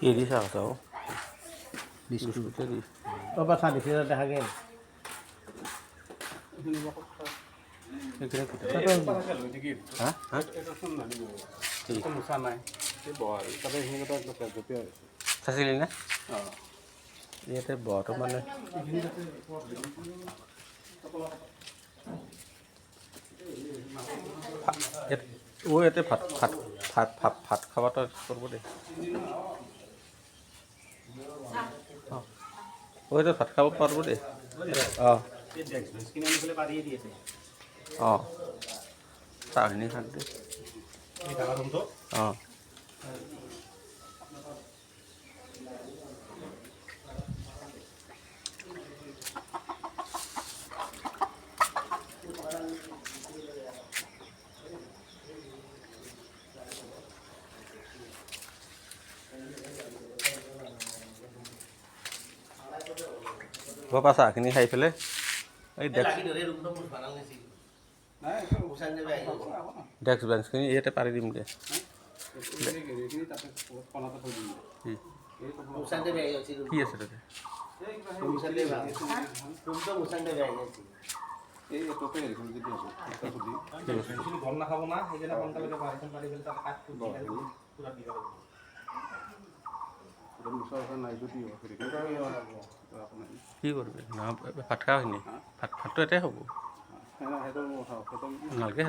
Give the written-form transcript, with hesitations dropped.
Ini sao sao? Biskut tadi. Apa sah di sini ada hagen? Kira kita. Satu. Hah? Hah? Sasilin na? Iya teh bor mana? ও এতে ভাত খাওয়াটা করবো দে ও এতে ভাত খাব পারবো দে চাহখিনি খাক দে Bapak saat ini saya pilih, desk bench ini iya teh pari dim deh. Iya sudah deh. কি করবে না ভাত খাওয়া হয়নি ভাতটো এটাই হ'ব নালাগে